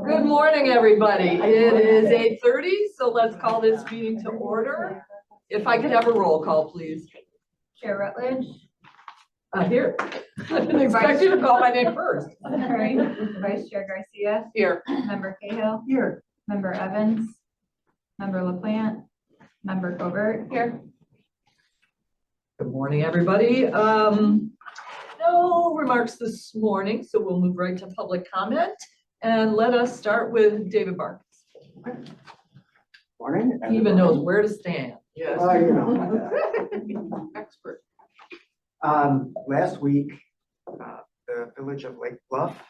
Good morning, everybody. It is 8:30, so let's call this meeting to order. If I could have a roll call, please. Chair Rutledge. Here. I didn't expect you to call my name first. All right. Vice Chair Garcia. Here. Member Cahill. Here. Member Evans. Member LaPlante. Member Covert. Here. Good morning, everybody. No remarks this morning, so we'll move right to public comment. And let us start with David Barnes. Morning. He even knows where to stand. Yes. You know, Expert. last week, the village of Lake Bluff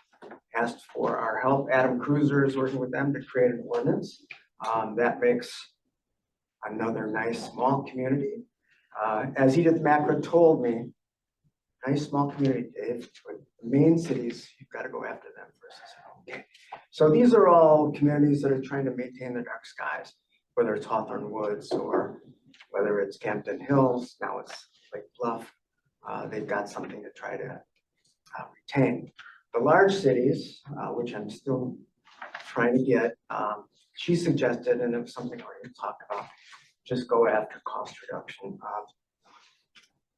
asked for our help. Adam Cruiser is working with them to create an ordinance that makes another nice small community. As Edith Macra told me, nice small community, Dave, but the main cities, you've got to go after them first. Okay. So these are all communities that are trying to maintain the dark skies, whether it's Hawthorne Woods or whether it's Campton Hills, now it's Lake Bluff. They've got something to try to retain. The large cities, which I'm still trying to get, she suggested, and it was something we're going to talk about, just go after cost reduction.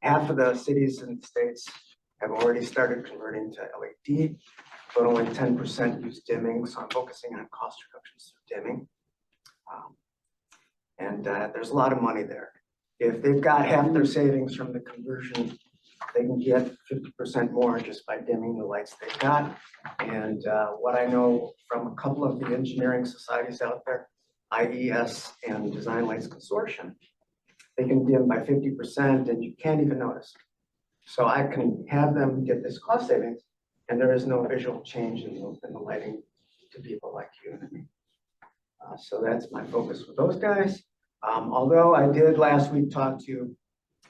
Half of the cities in the states have already started converting to LED, but only 10% use dimming. So I'm focusing on cost reductions through dimming. There's a lot of money there. If they've got half their savings from the conversion, they can get 50% more just by dimming the lights they've got. And what I know from a couple of the engineering societies out there, IES and Design Lights Consortium, they can dim by 50% and you can't even notice. So I can have them get this cost savings and there is no visual change in the lighting to people like you and me. So that's my focus with those guys. Although I did last week talk to,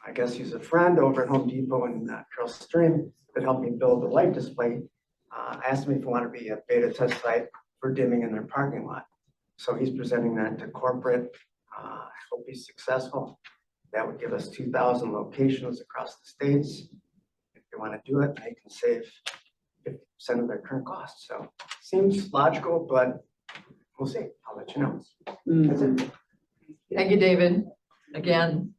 I guess he's a friend over at Home Depot in Carroll Stream that helped me build the light display. Asked me if I want to be a beta test site for dimming in their parking lot. So he's presenting that to corporate. I hope he's successful. That would give us 2,000 locations across the states. If they want to do it, they can save 50% of their current costs. So seems logical, but we'll see. I'll let you know. That's it. Thank you, David. Again,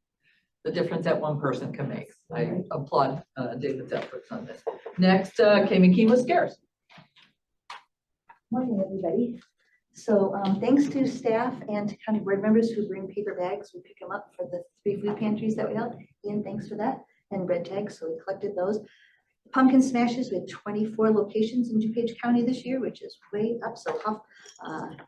the difference that one person can make. I applaud David's efforts on this. Next, Kay McKean with Scares. Morning, everybody. So thanks to staff and to county board members who bring paper bags. We pick them up for the 3 food pantries that we help. Ian, thanks for that. And bread tags, so we collected those. Pumpkin smashes, we had 24 locations in DuPage County this year, which is way up. So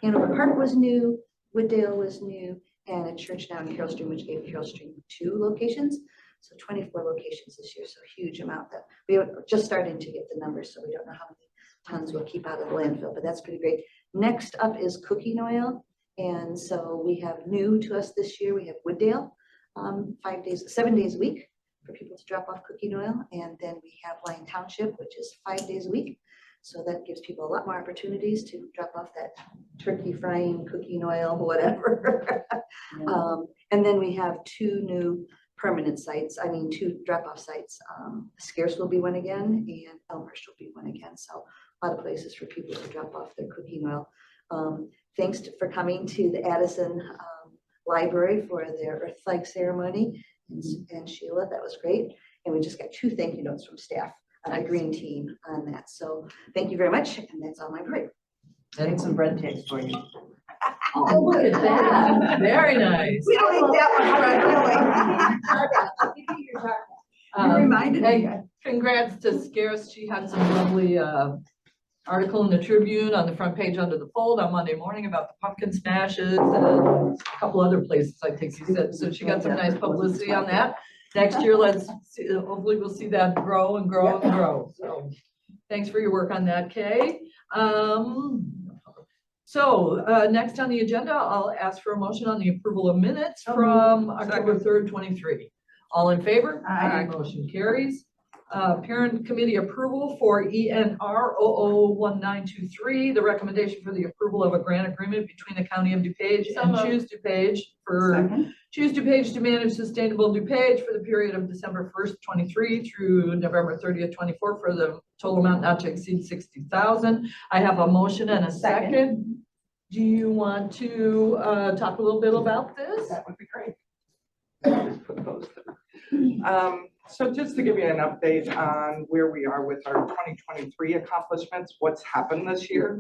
Hanover Park was new, Wooddale was new, and a church down in Carroll Stream, which gave Carroll Stream 2 locations. So 24 locations this year, so huge amount that we are just starting to get the numbers, so we don't know how many tons we'll keep out of the landfill, but that's pretty great. Next up is cooking oil. And so we have new to us this year, we have Wooddale, 7 days a week for people to drop off cooking oil. And then we have Lyon Township, which is 5 days a week. So that gives people a lot more opportunities to drop off that turkey frying, cooking oil, whatever. And then we have 2 new permanent sites, 2 drop-off sites. Scarce will be one again, and Elmhurst will be one again. So a lot of places for people to drop off their cooking oil. Thanks for coming to the Addison Library for their Earth Flag ceremony. And Sheila, that was great. And we just got 2 thank you notes from staff on the green team on that. So thank you very much. And that's all my break. And some bread tags for you. Oh, look at that. Very nice. We don't eat that much bread, do we? You reminded me. Congrats to Scares. She had some lovely article in the Tribune on the front page under the fold on Monday morning about the pumpkin smashes and a couple other places I think you said. So she got some nice publicity on that. Next year, let's see, hopefully we'll see that grow and grow and grow. So thanks for your work on that, Kay. Next on the agenda, I'll ask for a motion on the approval of minutes from October 3rd, 23. All in favor? Aye. Motion carries. Parent committee approval for ENR 001923, the recommendation for the approval of a grant agreement between the county of DuPage So and moved. Choose DuPage for Second. Choose DuPage to manage sustainable DuPage for the period of December 1st, 23 through November 30th, 24 for the total amount not to exceed 60,000. I have a motion and a second. Do you want to talk a little bit about this? That would be great. So just to give you an update on where we are with our 2023 accomplishments, what's happened this year.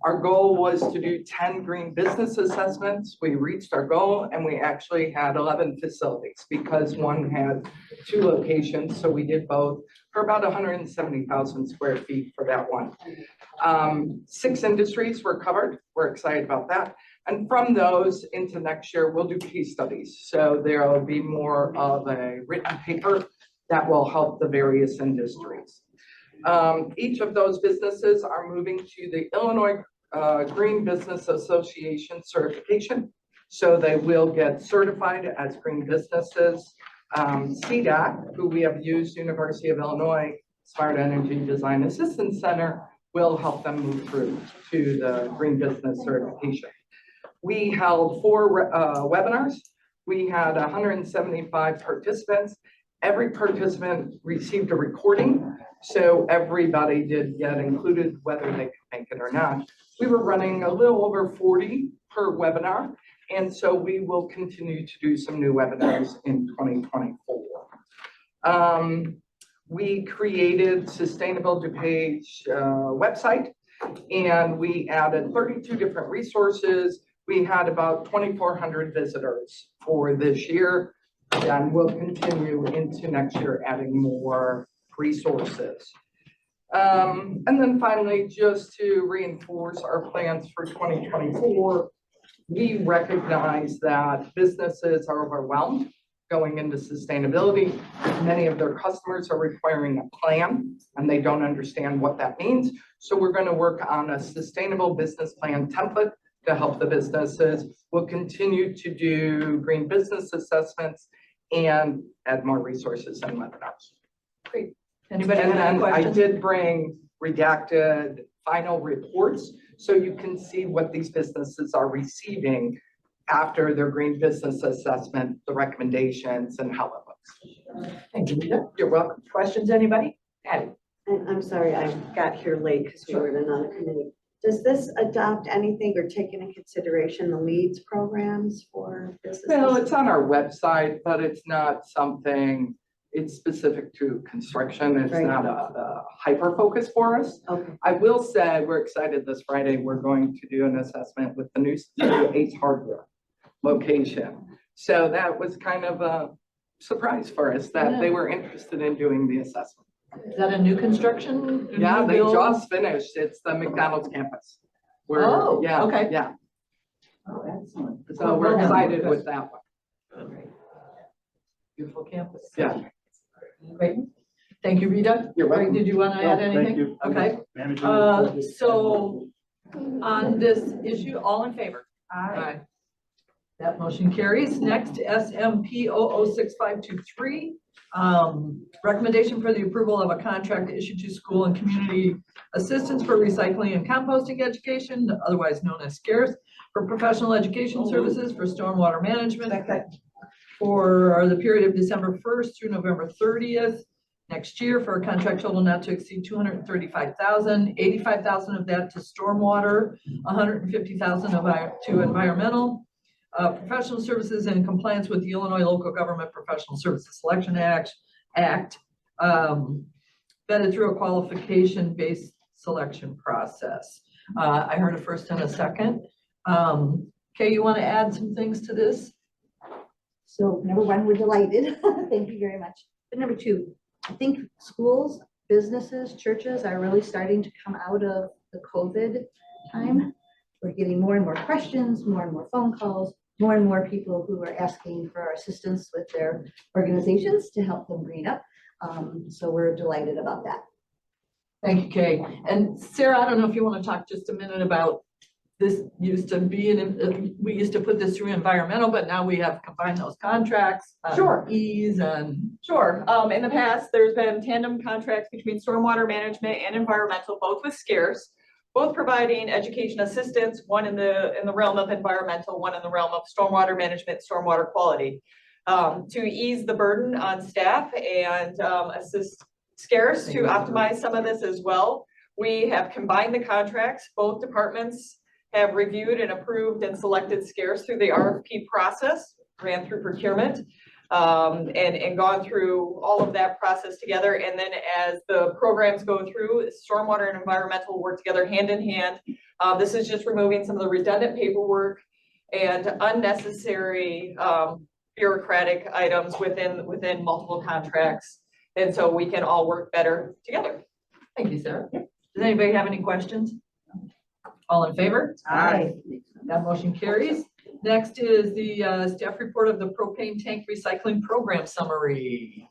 Our goal was to do 10 green business assessments. We reached our goal and we actually had 11 facilities because one had 2 locations. So we did both for about 170,000 square feet for that one. 6 industries were covered. We're excited about that. And from those into next year, we'll do case studies. So there will be more of a written paper that will help the various industries. Each of those businesses are moving to the Illinois Green Business Association certification. So they will get certified as green businesses. CDOT, who we have used, University of Illinois Smart Energy Design Assistance Center, will help them move through to the green business certification. We held 4 webinars. We had 175 participants. Every participant received a recording, so everybody did get included, whether they could make it or not. We were running a little over 40 per webinar, and so we will continue to do some new webinars in 2024. We created Sustainable DuPage website, and we added 32 different resources. We had about 2,400 visitors for this year, and we'll continue into next year adding more resources. And then finally, just to reinforce our plans for 2024, we recognize that businesses are overwhelmed going into sustainability. Many of their customers are requiring a plan, and they don't understand what that means. So we're going to work on a sustainable business plan template to help the businesses. We'll continue to do green business assessments and add more resources and webinars. Great. Anybody And have any then I questions? did bring redacted final reports, so you can see what these businesses are receiving after their green business assessment, the recommendations and how it looks. Thank you, Rita. You're welcome. Questions, anybody? Patty? And I'm sorry, I got here late because we were in another committee. Does this adopt anything or take into consideration the LEADS programs for businesses? Well, it's on our website, but it's not something, it's specific to construction. It's Right. not a hyper focus for us. Okay, I will say, we're excited this Friday, we're going to do an assessment with the new Ace Hardware location. So that was kind of a surprise for us that they were interested in doing the assessment. Is that a new construction? Yeah, New they build? just finished. It's the McDonald's campus. We're- Oh, yeah, okay. Yeah, Oh, excellent. so we're excited with that one. Beautiful campus. Yeah. Great. Thank you, Rita. You're welcome. Greg, did you want to add No, anything? thank you. I'm Okay. just managing the budget. So on this issue, all in favor? Aye. That motion carries. Next, SMP 006523. Recommendation for the approval of a contract issued to school and community assistance for recycling and composting education, otherwise known as SCARES, for professional education services for stormwater management for the period of December 1st through November 30th next year for a contract total not to exceed 235,000, 85,000 of that to stormwater, 150,000 to environmental. Professional services in compliance with the Illinois Local Government Professional Services Selection Act, vetted through a qualification-based selection process. I heard a first and a second. Kay, you want to add some things to this? So number one, we're delighted. Thank you very much. But number two, I think schools, businesses, churches are really starting to come out of the COVID time. We're getting more and more questions, more and more phone calls, more and more people who are asking for our assistance with their organizations to help them green up. So we're delighted about that. Thank you, Kay. And Sarah, I don't know if you want to talk just a minute about this used to be, we used to put this through environmental, but now we have combined those contracts. Sure. Ease and, Sure. In the past, there's been tandem contracts between stormwater management and environmental, both with scarce, both providing education assistance, one in the realm of environmental, one in the realm of stormwater management, stormwater quality. To ease the burden on staff and assist scarce to optimize some of this as well. We have combined the contracts. Both departments have reviewed and approved and selected scarce through the RFP process, ran through procurement, and gone through all of that process together. And then as the programs go through, stormwater and environmental work together hand in hand. This is just removing some of the redundant paperwork and unnecessary bureaucratic items within multiple contracts. And so we can all work better together. thank you, Sarah. Does anybody have any questions? All in favor? Aye. That motion carries. Next is the staff report of the propane tank recycling program summary.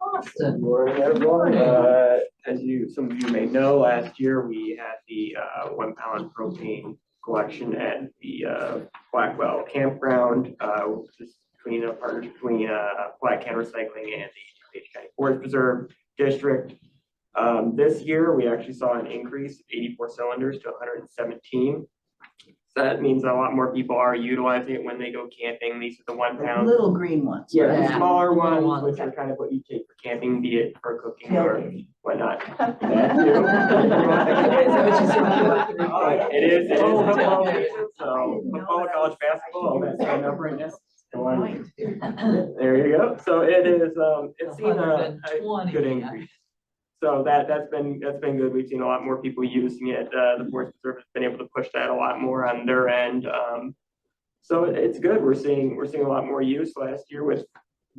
Austin. Morning, everyone. As some of you may know, last year we had the 1 pound propane collection at the Blackwell campground, which is between a partnership between Black Can Recycling and the DuPage County Forest Preserve District. This year, we actually saw an increase of 84 cylinders to 117. So that means a lot more people are utilizing it when they go camping. These are the 1 The pound. little green ones. Yeah, the Yeah. smaller Little ones, ones. which are kind of what you take for camping, be it for cooking or Tailgating. whatnot. That too. Is that what you said? It is Oh, football tailgating. season, so football, college basketball, all that signed up right now. Go on. Right. There you go. So it is, it's seen a 120, good yeah. increase. So that's been good. We've seen a lot more people using it. The Forest Preserve has been able to push that a lot more on their end. So it's good. We're seeing a lot more use. Last year was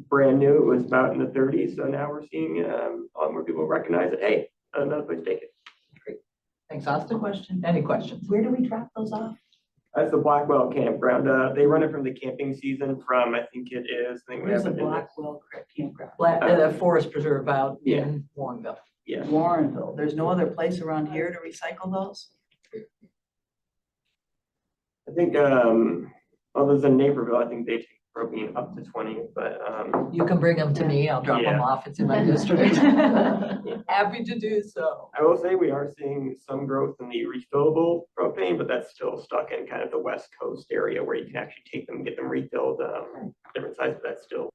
brand new. It was about in the 30s. So now we're seeing a lot more people recognize it. Hey, another place to take it. Thanks, Austin. Question. Any questions? Where do we drop those off? That's the Blackwell campground. They run it from the camping season from, I think it is. I think we Where's have the it in the- Blackwell Creek campground? The Forest Preserve out in Warrenville. Yeah. Warrenville. There's no other place around here to recycle those? I think, other than Naperville, I think they take propane up to 20, but, You can bring them to me. I'll drop them Yeah. off. It's in my district. Happy to do so. I will say we are seeing some growth in the refillable propane, but that's still stuck in kind of the West Coast area where you can actually take them, get them refilled, different sizes, but that's still,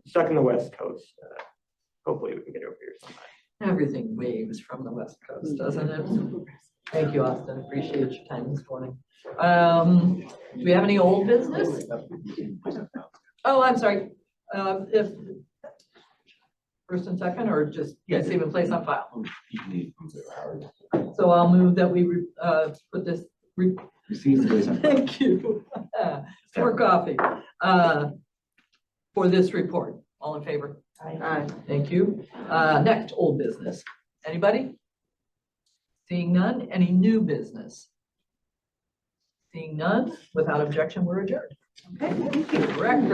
stuck in the West Coast. Hopefully we can get over here sometime. Everything waves from the West Coast, doesn't it? Thank you, Austin. Appreciate your time this morning. Do we have any old business? Oh, I'm sorry. If first and second, or just receive and place on file? So I'll move that we put this. Thank you. For coffee. For this report. All in favor? Aye. Thank you. Next, old business. Anybody? Seeing none, any new business? Seeing none, without objection, we're adjourned. Okay, thank you. Record.